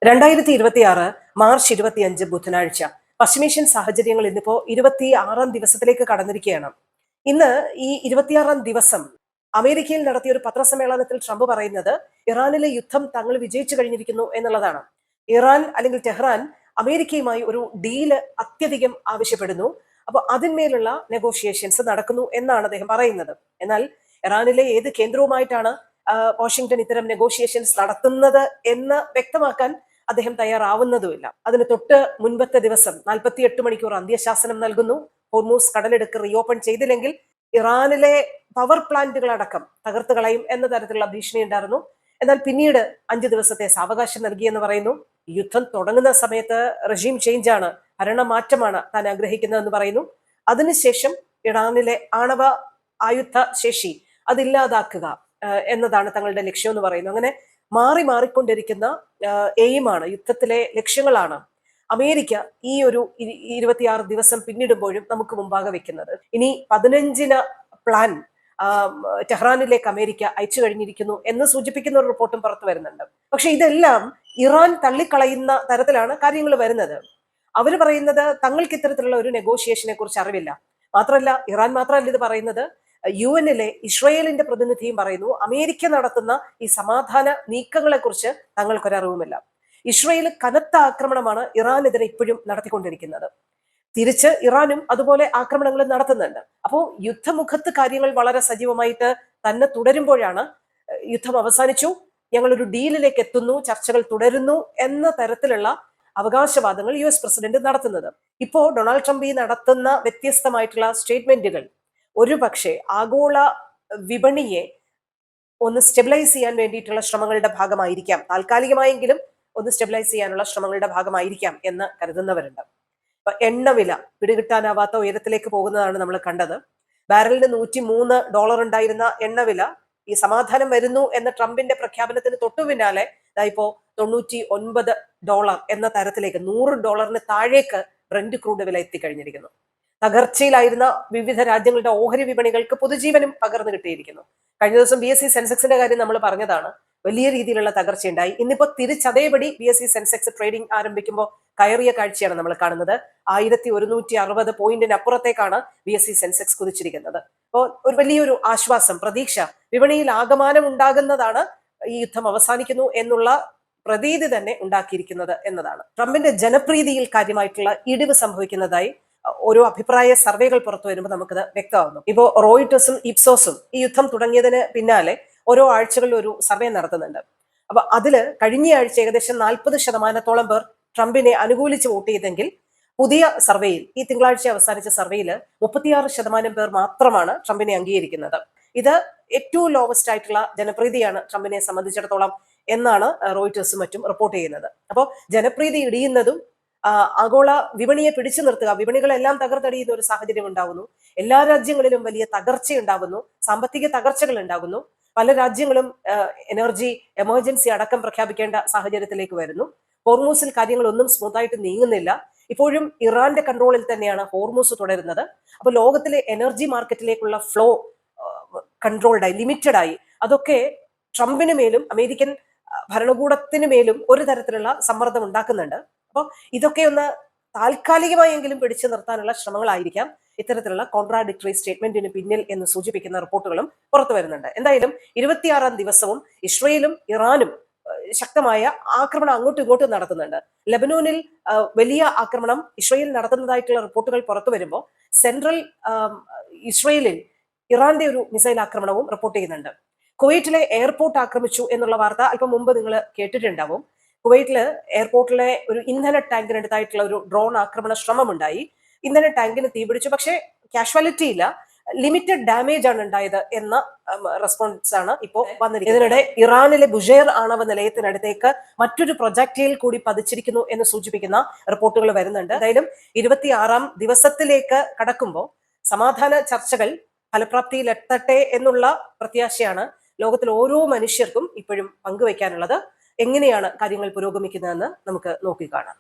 2026 March 25 ബുധനാഴ്ച. പശ്ചിമേഷ്യൻ സാഹചര്യങ്ങൾ ഇന്നിപ്പോ 26 ദിവസത്തിലേക്ക് കടന്നിരിക്കുകയാണ്. ഇന്ന് ഈ 26 ദിവസം അമേരിക്കയിൽ നടത്തിയ ഒരു പത്രസമ്മേളനത്തിൽ ട്രംപ് പറയുന്നത് ഇറാനിലെ യുദ്ധം തങ്ങൾ വിജയിച്ചു കഴിഞ്ഞിരിക്കുന്നു എന്നുള്ളതാണ്. ഇറാൻ അല്ലെങ്കിൽ ടെഹ്റാൻ അമേരിക്കയുമായി ഒരു ഡീല് അത്യധികം ആവശ്യപ്പെടുന്നു. അപ്പോൾ അതിന്മേലുള്ള നെഗോഷിയേഷൻസ് നടക്കുന്നു എന്നാണ് അദ്ദേഹം പറയുന്നത്. എന്നാൽ ഇറാനിലെ ഏത് കേന്ദ്രവുമായിട്ടാണ് വാഷിംഗ്ടൺ ഇത്തരം നെഗോഷിയേഷൻസ് നടത്തുന്നത് എന്ന് വ്യക്തമാക്കാൻ അദ്ദേഹം തയ്യാറാവുന്നതുമില്ല. അതിന് തൊട്ട് മുൻപത്തെ ദിവസം 48 മണിക്കൂർ അന്ത്യശാസനം നൽകുന്നു. ഹോർമൂസ് കടലെടുക്ക് റീഓപ്പൺ ചെയ്തില്ലെങ്കിൽ ഇറാനിലെ പവർ പ്ലാന്റുകളടക്കം തകർത്ത് കളയും എന്ന തരത്തിലുള്ള ഭീഷണി ഉണ്ടായിരുന്നു. എന്നാൽ പിന്നീട് 5 ദിവസത്തെ സാവകാശം നൽകിയെന്ന് പറയുന്നു. യുദ്ധം തുടങ്ങുന്ന സമയത്ത് റെജീം ചേഞ്ച് ആണ്, ഭരണമാറ്റമാണ് താൻ ആഗ്രഹിക്കുന്നതെന്ന് പറയുന്നു. അതിനുശേഷം ഇറാനിലെ ആണവ ആയുധ ശേഷി അതില്ലാതാക്കുക എന്നതാണ് തങ്ങളുടെ ലക്ഷ്യം എന്ന് പറയുന്നു. അങ്ങനെ മാറിക്കൊണ്ടിരിക്കുന്ന എയിമാണ്, യുദ്ധത്തിലെ ലക്ഷ്യങ്ങളാണ് അമേരിക്ക ഈ ഒരു 26 ദിവസം പിന്നിടുമ്പോഴും നമുക്ക് മുമ്പാകെ വെക്കുന്നത്. ഇനി 15 പ്ലാൻ ടെഹ്റാനിലേക്ക് അമേരിക്ക അയച്ചു കഴിഞ്ഞിരിക്കുന്നു എന്ന് സൂചിപ്പിക്കുന്ന ഒരു റിപ്പോർട്ടും പുറത്തു വരുന്നുണ്ട്. പക്ഷെ ഇതെല്ലാം ഇറാൻ തള്ളിക്കളയുന്ന തരത്തിലാണ് കാര്യങ്ങൾ വരുന്നത്. അവർ പറയുന്നത് തങ്ങൾക്ക് ഇത്തരത്തിലുള്ള ഒരു നെഗോഷിയേഷനെ കുറിച്ച് അറിവില്ല. മാത്രമല്ല, ഇറാൻ മാത്രമല്ല ഇത് പറയുന്നത്, UN-ലെ ഇസ്രയേലിന്റെ പ്രതിനിധിയും പറയുന്നു അമേരിക്ക നടത്തുന്ന ഈ സമാധാന നീക്കങ്ങളെ കുറിച്ച് തങ്ങൾക്കൊരറിവുമില്ല. ഇസ്രയേൽ കനത്ത ആക്രമണമാണ് ഇറാനെതിരെ ഇപ്പോഴും നടത്തിക്കൊണ്ടിരിക്കുന്നത്. തിരിച്ച് ഇറാനും അതുപോലെ ആക്രമണങ്ങൾ നടത്തുന്നുണ്ട്. അപ്പോൾ യുദ്ധമുഖത്ത് കാര്യങ്ങൾ വളരെ സജീവമായിട്ട് തന്നെ തുടരുമ്പോഴാണ് യുദ്ധം അവസാനിച്ചു, ഞങ്ങളൊരു ഡീലിലേക്ക് എത്തുന്നു, ചർച്ചകൾ തുടരുന്നു എന്ന തരത്തിലുള്ള അവകാശവാദങ്ങൾ US പ്രസിഡന്റ് നടത്തുന്നത്. ഇപ്പോ ഡൊണാൾഡ് ട്രംപ് നടത്തുന്ന വ്യത്യസ്തമായിട്ടുള്ള സ്റ്റേറ്റ്മെന്റുകൾ ഒരു പക്ഷേ ആഗോള വിപണിയെ ഒന്ന് സ്റ്റെബിലൈസ് ചെയ്യാൻ വേണ്ടിയിട്ടുള്ള ശ്രമങ്ങളുടെ ഭാഗമായിരിക്കാം, താൽക്കാലികമായെങ്കിലും ഒന്ന് സ്റ്റെബിലൈസ് ചെയ്യാനുള്ള ശ്രമങ്ങളുടെ ഭാഗമായിരിക്കാം എന്ന് കരുതുന്നവരുണ്ട്. അപ്പൊ എണ്ണവില പിടികിട്ടാനാവാത്ത ഉയരത്തിലേക്ക് പോകുന്നതാണ് നമ്മൾ കണ്ടത്. ബാരലിന് $103 ഉണ്ടായിരുന്ന എണ്ണവില ഈ സമാധാനം വരുന്നു എന്ന ട്രംപിന്റെ പ്രഖ്യാപനത്തിന് തൊട്ടു പിന്നാലെ ഇപ്പോ $99 എന്ന തരത്തിലേക്ക്, $100 താഴേക്ക് ബ്രന്റ് ക്രൂഡ് വില എത്തിക്കഴിഞ്ഞിരിക്കുന്നു. തകർച്ചയിലായിരുന്ന വിവിധ രാജ്യങ്ങളുടെ ഓഹരി വിപണികൾക്ക് പുതുജീവനും പകർന്നു കിട്ടിയിരിക്കുന്നു. കഴിഞ്ഞ ദിവസം BSE സെൻസെക്സിന്റെ കാര്യം നമ്മൾ പറഞ്ഞതാണ്. വലിയ രീതിയിലുള്ള തകർച്ചയുണ്ടായി. ഇന്നിപ്പോ തിരിച്ചതേപടി BSE സെൻസെക്സ് ട്രേഡിംഗ് ആരംഭിക്കുമ്പോൾ കയറിയ കാഴ്ചയാണ് നമ്മൾ കാണുന്നത്. 1160 പോയിന്റിന് അപ്പുറത്തേക്കാണ് BSE സെൻസെക്സ് കുതിച്ചിരിക്കുന്നത്. അപ്പോൾ ഒരു വലിയൊരു ആശ്വാസം, പ്രതീക്ഷ വിപണിയിൽ ആകമാനം ഉണ്ടാകുന്നതാണ് ഈ യുദ്ധം അവസാനിക്കുന്നു എന്നുള്ള പ്രതീതി തന്നെ ഉണ്ടാക്കിയിരിക്കുന്നത് എന്നതാണ്. ട്രംപിന്റെ ജനപ്രീതിയിൽ കാര്യമായിട്ടുള്ള ഇടിവ് സംഭവിക്കുന്നതായി ഓരോ അഭിപ്രായ സർവേകൾ പുറത്തു വരുമ്പോൾ നമുക്കത് വ്യക്തമാകുന്നു. ഇപ്പോ റോയിട്ടേഴ്സും ഇപ്സോസും ഈ യുദ്ധം തുടങ്ങിയതിന് പിന്നാലെ ഓരോ ആഴ്ചകളിൽ ഒരു സർവേ നടത്തുന്നുണ്ട്. അപ്പൊ അതില് കഴിഞ്ഞ ആഴ്ച ഏകദേശം 40% പേർ ട്രംപിനെ അനുകൂലിച്ച് വോട്ട് ചെയ്തെങ്കിൽ പുതിയ സർവേയിൽ, ഈ തിങ്കളാഴ്ച അവസാനിച്ച സർവേയിൽ 36% പേർ മാത്രമാണ് ട്രംപിനെ അംഗീകരിക്കുന്നത്. ഇത് ഏറ്റവും ലോവസ്റ്റ് ആയിട്ടുള്ള ജനപ്രീതിയാണ് ട്രംപിനെ സംബന്ധിച്ചിടത്തോളം എന്നാണ് റോയിട്ടേഴ്സും മറ്റും റിപ്പോർട്ട് ചെയ്യുന്നത്. അപ്പോൾ ജനപ്രീതി ഇടിയുന്നതും ആഗോള വിപണിയെ പിടിച്ചു നിർത്തുക, വിപണികളെല്ലാം തകർത്തടിയുന്ന ഒരു സാഹചര്യം ഉണ്ടാകുന്നു. എല്ലാ രാജ്യങ്ങളിലും വലിയ തകർച്ച ഉണ്ടാകുന്നു, സാമ്പത്തിക തകർച്ചകൾ ഉണ്ടാകുന്നു. പല രാജ്യങ്ങളും എനർജി എമർജൻസി അടക്കം പ്രഖ്യാപിക്കേണ്ട സാഹചര്യത്തിലേക്ക് വരുന്നു. ഹോർമൂസിൽ കാര്യങ്ങളൊന്നും സ്മൂത്തായിട്ട് നീങ്ങുന്നില്ല. ഇപ്പോഴും ഇറാന്റെ കൺട്രോളിൽ തന്നെയാണ് ഹോർമൂസ് തുടരുന്നത്. അപ്പൊ ലോകത്തിലെ എനർജി മാർക്കറ്റിലേക്കുള്ള ഫ്ലോ കൺട്രോൾഡായി, ലിമിറ്റഡായി. അതൊക്കെ ട്രംപിന് മേലും അമേരിക്കൻ ഭരണകൂടത്തിന് മേലും ഒരു തരത്തിലുള്ള സമ്മർദ്ദം ഉണ്ടാക്കുന്നുണ്ട്. അപ്പോൾ ഇതൊക്കെ ഒന്ന് താൽക്കാലികമായെങ്കിലും പിടിച്ചു നിർത്താനുള്ള ശ്രമങ്ങളായിരിക്കാം ഇത്തരത്തിലുള്ള കോൺട്രാഡിക്ടറി സ്റ്റേറ്റ്മെന്റിന് പിന്നിൽ എന്ന് സൂചിപ്പിക്കുന്ന റിപ്പോർട്ടുകളും പുറത്തു വരുന്നുണ്ട്. എന്തായാലും 26 ദിവസവും ഇസ്രയേലും ഇറാനും ശക്തമായ ആക്രമണം അങ്ങോട്ടും ഇങ്ങോട്ടും നടത്തുന്നുണ്ട്. ലെബനോനിൽ വലിയ ആക്രമണം ഇസ്രയേൽ നടത്തുന്നതായിട്ടുള്ള റിപ്പോർട്ടുകൾ പുറത്തു വരുമ്പോൾ സെൻട്രൽ ഇസ്രയേലിൽ ഇറാന്റെ ഒരു മിസൈൽ ആക്രമണവും റിപ്പോർട്ട് ചെയ്യുന്നുണ്ട്. കുവൈറ്റിലെ എയർപോർട്ട് ആക്രമിച്ചു എന്നുള്ള വാർത്ത അല്പം മുമ്പ് നിങ്ങൾ കേട്ടിട്ടുണ്ടാവും. കുവൈറ്റില് എയർപോർട്ടിലെ ഒരു ഇന്ധന ടാങ്കിനടുത്തായിട്ടുള്ള ഒരു ഡ്രോൺ ആക്രമണ ശ്രമമുണ്ടായി. ഇന്ധന ടാങ്കിന് തീപിടിച്ചു, പക്ഷേ കാഷ്വാലിറ്റി ഇല്ല, ലിമിറ്റഡ് ഡാമേജ് ആണ് ഉണ്ടായത് എന്ന റെസ്പോൺസ് ആണ് ഇപ്പോൾ വന്നിരിക്കുന്നത്. ഇതിനിടെ ഇറാനിലെ ബുഷേർ ആണവ നിലയത്തിനടുത്തേക്ക് മറ്റൊരു പ്രൊജക്ടൈൽ കൂടി പതിച്ചിരിക്കുന്നു എന്ന് സൂചിപ്പിക്കുന്ന റിപ്പോർട്ടുകൾ വരുന്നുണ്ട്. എന്തായാലും 26 ദിവസത്തിലേക്ക് കടക്കുമ്പോൾ സമാധാന ചർച്ചകൾ ഫലപ്രാപ്തിയിലെത്തട്ടെ എന്നുള്ള പ്രത്യാശയാണ് ലോകത്തിൽ ഓരോ മനുഷ്യർക്കും ഇപ്പോഴും പങ്കുവയ്ക്കാനുള്ളത്. എങ്ങനെയാണ് കാര്യങ്ങൾ പുരോഗമിക്കുന്നതെന്ന് നമുക്ക് നോക്കിക്കാണാം.